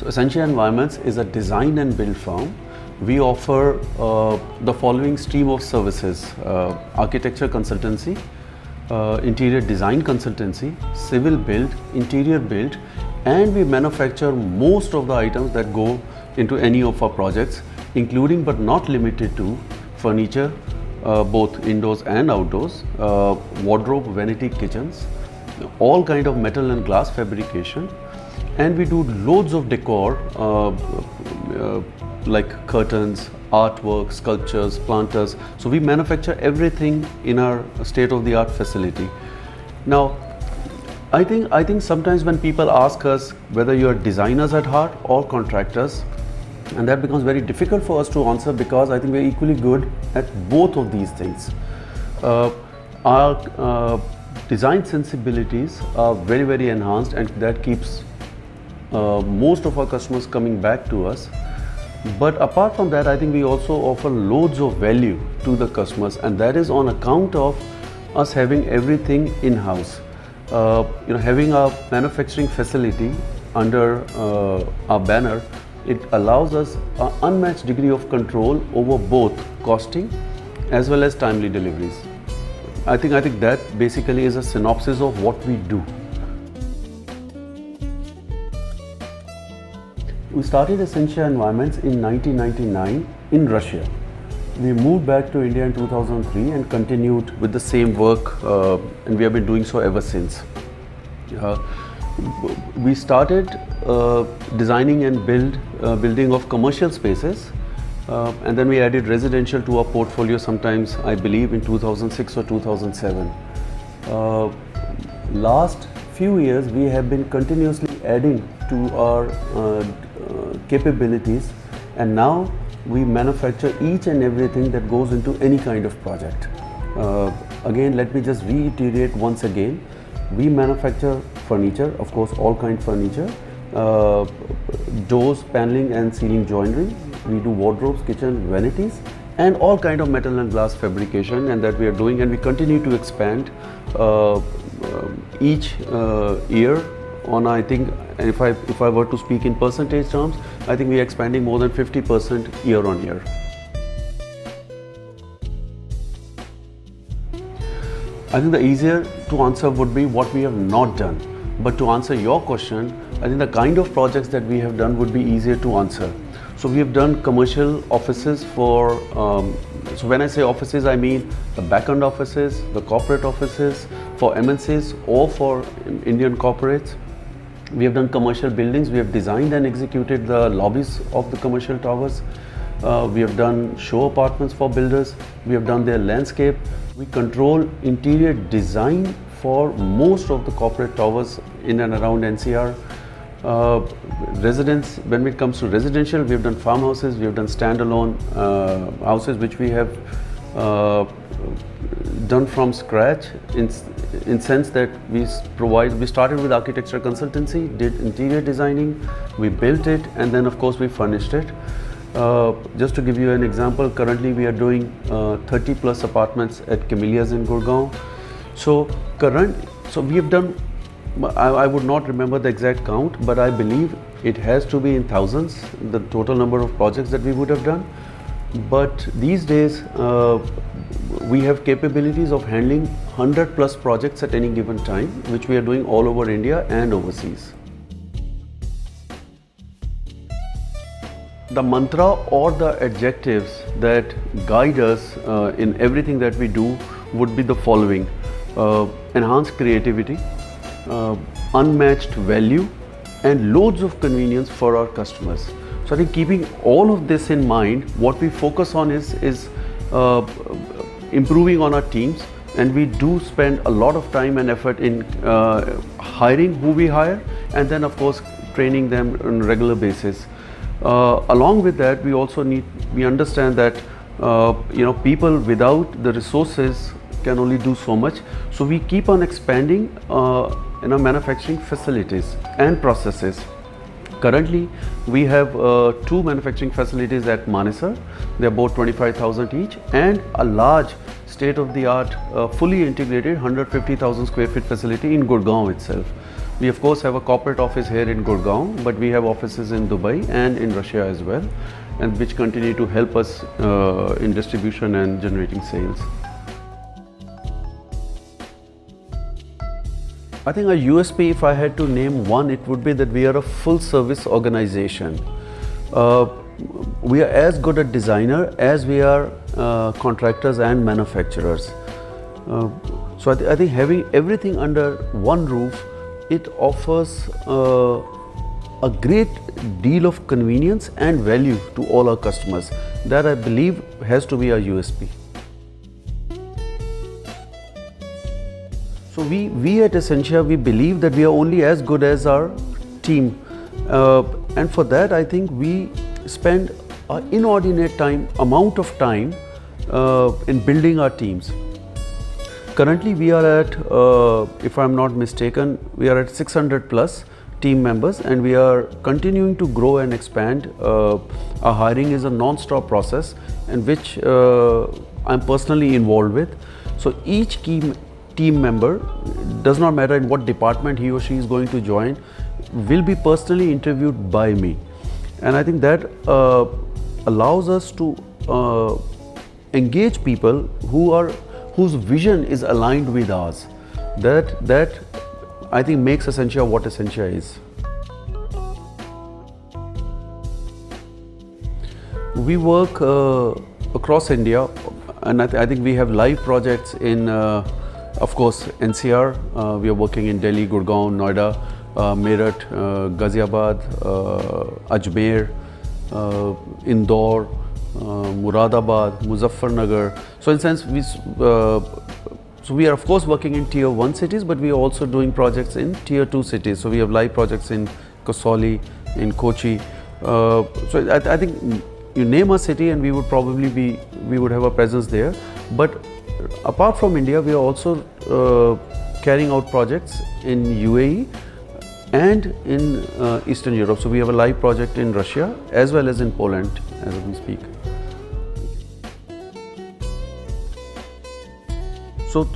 So Essentia Environments is a design and build firm. We offer the following stream of services: architecture consultancy, interior design consultancy, civil build, interior build, and we manufacture most of the items that go into any of our projects, including but not limited to furniture, both indoors and outdoors, wardrobe, vanity kitchens, all kind of metal and glass fabrication, and we do loads of decor like curtains, artwork, sculptures, planters. So we manufacture everything in our state-of-the-art facility. Now, I think sometimes when people ask us whether you are designers at heart or contractors, and that becomes very difficult for us to answer, because I think we're equally good at both of these things. Our design sensibilities are very, very enhanced, and that keeps most of our customers coming back to us. But apart from that, I think we also offer loads of value to the customers, and that is on account of us having everything in-house. Having a manufacturing facility under our banner, it allows us an unmatched degree of control over both costing as well as timely deliveries. I think that basically is a synopsis of what we do. We started Essentia Environments in 1999 in Russia. We moved back to India in 2003 and continued with the same work, and we have been doing so ever since. We started designing and building of commercial spaces, and then we added residential to our portfolio sometimes, I believe, in 2006 or 2007. Last few years we have been continuously adding to our capabilities, and now we manufacture each and everything that goes into any kind of project. Again, let me just reiterate once again, we manufacture furniture, of course all kind furniture, doors, paneling and ceiling joinery. We do wardrobes, kitchen, vanities, and all kind of metal and glass fabrication, and that we are doing, and we continue to expand each year. I think if I were to speak in percentage terms, I think we are expanding more than 50% year on year. I think the easier to answer would be what we have not done. But to answer your question, I think the kind of projects that we have done would be easier to answer. So we have done commercial offices for, so when I say offices, I mean the back-end offices, the corporate offices for MNCs or for Indian corporates. We have done commercial buildings. We have designed and executed the lobbies of the commercial towers. We have done show apartments for builders. We have done their landscape. We control interior design for most of the corporate towers in and around NCR. Residence, when it comes to residential, we have done farmhouses, we have done standalone houses, which we have done from scratch in sense that we started with architecture consultancy, did interior designing, we built it, and then of course we furnished it. Just to give you an example, currently we are doing 30 plus apartments at Camellias in Gurgaon. So we have done, I would not remember the exact count, but I believe it has to be in thousands, the total number of projects that we would have done. But these days, we have capabilities of handling 100 plus projects at any given time, which we are doing all over India and overseas. The mantra or the adjectives that guide us in everything that we do would be the following: enhanced creativity, unmatched value, and loads of convenience for our customers. So I think keeping all of this in mind, what we focus on is improving on our teams, and we do spend a lot of time and effort in hiring who we hire, and then of course training them on a regular basis. Along with that, we understand that people without the resources can only do so much. So we keep on expanding in our manufacturing facilities and processes. Currently, we have 2 manufacturing facilities at Manesar. They are about 25,000 each, and a large state-of-the-art, fully integrated 150,000 square feet facility in Gurgaon itself. We of course have a corporate office here in Gurgaon, but we have offices in Dubai and in Russia as well, and which continue to help us in distribution and generating sales. I think our USP, if I had to name one, it would be that we are a full service organization. We are as good a designer as we are contractors and manufacturers. So I think having everything under one roof, it offers a great deal of convenience and value to all our customers. That I believe has to be our USP. So we at Essentia, we believe that we are only as good as our team, and for that I think we spend an inordinate amount of time in building our teams. Currently we are at, if I'm not mistaken, we are at 600 plus team members, and we are continuing to grow and expand. Our hiring is a non-stop process, in which I'm personally involved with. So each team member, does not matter in what department he or she is going to join, will be personally interviewed by me, and I think that allows us to engage people whose vision is aligned with ours. That I think makes Essentia what Essentia is. We work across India, and I think we have live projects in of course NCR. We are working in Delhi, Gurgaon, Noida, Meerut, Ghaziabad, Ajmer, Indore, Muradabad, Muzaffarnagar. So in sense, we are of course working in tier 1 cities, but we are also doing projects in tier 2 cities. So we have live projects in Kasauli, in Kochi. So I think you name a city and we would have a presence there. But apart from India, we are also carrying out projects in UAE and in Eastern Europe. So we have a live project in Russia as well as in Poland as we speak. So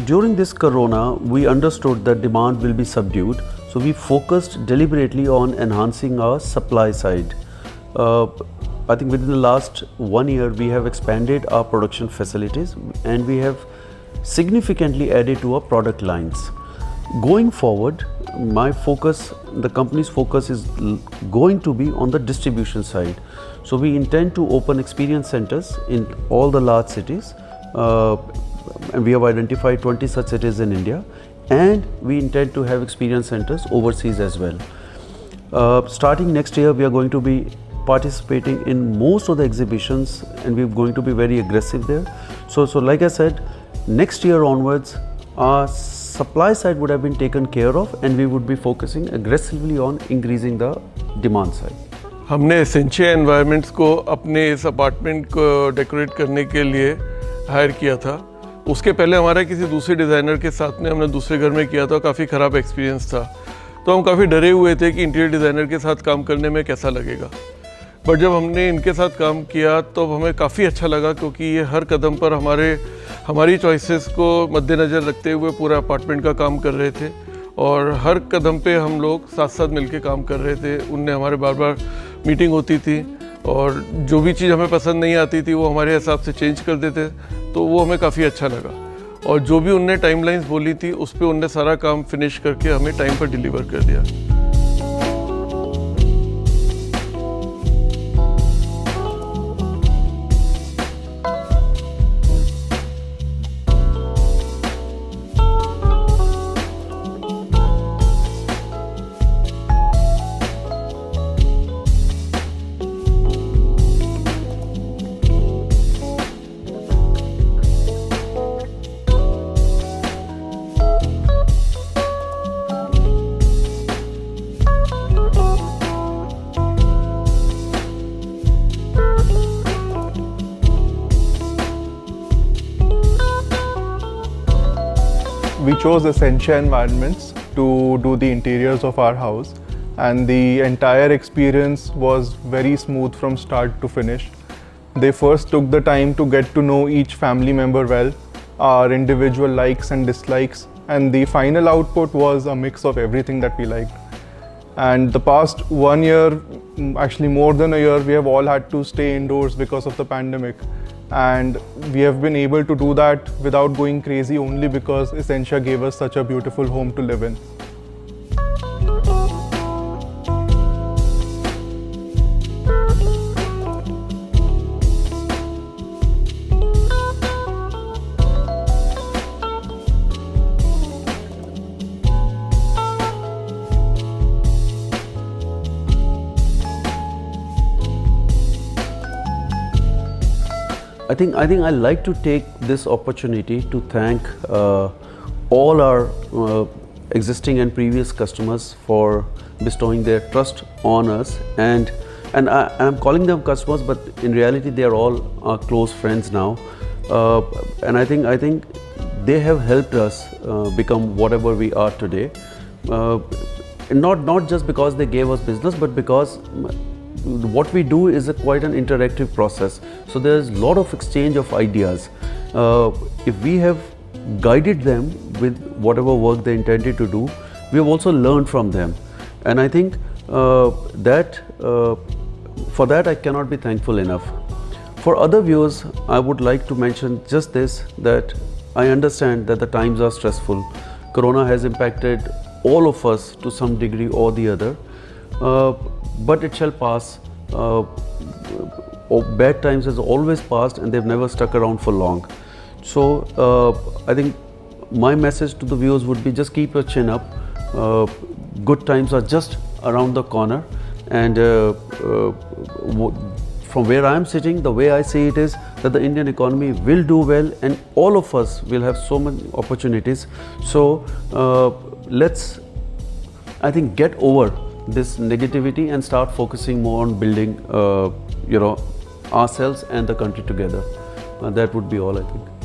during this corona, we understood that demand will be subdued. So we focused deliberately on enhancing our supply side. I think within the last 1 year, we have expanded our production facilities and we have significantly added to our product lines. Going forward, the company's focus is going to be on the distribution side. So we intend to open experience centers in all the large cities, and we have identified 20 such cities in India, and we intend to have experience centers overseas as well. Starting next year, we are going to be participating in most of the exhibitions, and we're going to be very aggressive there. So like I said, next year onwards, our supply side would have been taken care of, and we would be focusing aggressively on increasing the demand side. हमने Essentia environments को अपने इस apartment को decorate करने के लिए higher किया था। उसके पहले हमारा किसी दूसरे डिज़ाइनर के साथ में हमने दूसरे घर में किया था, काफ़ी ख़राब एक्सपीरियंस था। तो हम काफ़ी डरे हुए थे कि इंटीरियर डिज़ाइनर के साथ काम करने में कैसा लगेगा। बट जब हमने इनके साथ काम किया तो हमें काफ़ी अच्छा लगा, क्योंकि ये हर कदम पर हमारी चॉइसेस को मद्देनज़र रखते हुए पूरा अपार्टमेंट का काम कर रहे थे, और हर कदम पे हम लोग साथ साथ मिलके काम कर रहे थे। उनने हमारे बार बार मीटिंग होती थी, और जो भी चीज़ हमें पसंद नहीं आती थी वो हमारे हिसाब से चेंज कर देते, तो वो हमें काफ़ी अच्छा लगा। और जो भी उनने टाइमलाइंस बोली थी उस पर उनने सारा काम फिनिश करके हमें टाइम पर डिलीवर कर दिया। We chose Essentia Environments to do the interiors of our house, and the entire experience was very smooth from start to finish. They first took the time to get to know each family member well, our individual likes and dislikes, and the final output was a mix of everything that we liked. And the past 1 year, actually more than a year, we have all had to stay indoors because of the pandemic. And we have been able to do that without going crazy only because Essentia gave us such a beautiful home to live in. I think I like to take this opportunity to thank all our existing and previous customers for bestowing their trust on us, and I'm calling them customers, but in reality they are all our close friends now, and I think they have helped us become whatever we are today, not just because they gave us business, but because what we do is quite an interactive process. So there's a lot of exchange of ideas. If we have guided them with whatever work they intended to do, we have also learned from them. And I think that for that I cannot be thankful enough. For other viewers, I would like to mention just this, that I understand that the times are stressful. Corona has impacted all of us to some degree or the other. But it shall pass. Bad times has always passed and they've never stuck around for long. So I think my message to the viewers would be, just keep your chin up. Good times are just around the corner, and from where I am sitting, the way I see it is that the Indian economy will do well and all of us will have so many opportunities. So let's, I think, get over this negativity and start focusing more on building ourselves and the country together. That would be all, I think.